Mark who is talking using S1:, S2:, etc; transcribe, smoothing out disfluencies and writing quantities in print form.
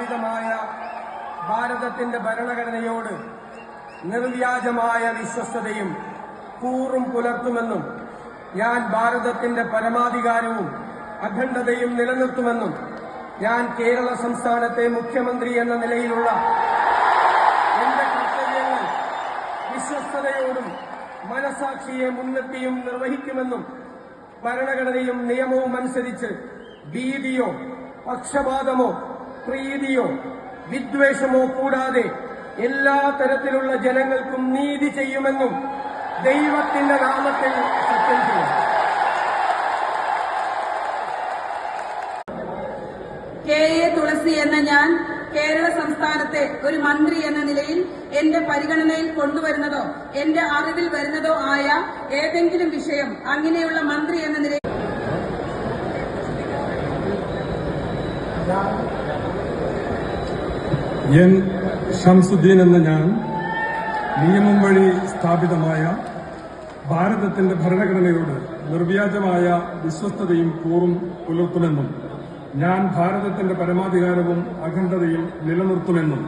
S1: സ്ഥാപിതമായ ഭാരതത്തിന്റെ ഭരണഘടനയോട് നിർവ്യാജമായ വിശ്വസ്തതയും കൂറും പുലർത്തുമെന്നും ഞാൻ ഭാരതത്തിന്റെ പരമാധികാരവും അഖണ്ഡതയും നിലനിർത്തുമെന്നും ഞാൻ കേരള സംസ്ഥാനത്തെ മുഖ്യമന്ത്രി എന്ന നിലയിലുള്ള എന്റെ കർത്തവ്യങ്ങൾ വിശ്വസ്തതയോടും മനസാക്ഷിയെ മുൻനിർത്തിയും നിർവഹിക്കുമെന്നും ഭരണഘടനയും നിയമവും അനുസരിച്ച് ഭീതിയോ പക്ഷപാതമോ പ്രീതിയോ വിദ്വേഷമോ കൂടാതെ എല്ലാ തരത്തിലുള്ള ജനങ്ങൾക്കും നീതി ചെയ്യുമെന്നും ദൈവത്തിന്റെ നാമത്തിൽ സത്യം ചെയ്യും.
S2: കെ.എ. തുളസി എന്ന ഞാൻ കേരള സംസ്ഥാനത്തെ ഒരു മന്ത്രി എന്ന നിലയിൽ എന്റെ പരിഗണനയിൽ കൊണ്ടുവരുന്നതോ എന്റെ അറിവിൽ വരുന്നതോ ആയ ഏതെങ്കിലും വിഷയം അങ്ങനെയുള്ള മന്ത്രി എന്ന നിലയിൽ
S3: എൻ ഷംസുദ്ദീൻ എന്ന ഞാൻ നിയമം വഴി സ്ഥാപിതമായ ഭാരതത്തിന്റെ ഭരണഘടനയോട് നിർവ്യാജമായ വിശ്വസ്തതയും കൂറും പുലർത്തുമെന്നും ഞാൻ ഭാരതത്തിന്റെ പരമാധികാരവും അഖണ്ഡതയും നിലനിർത്തുമെന്നും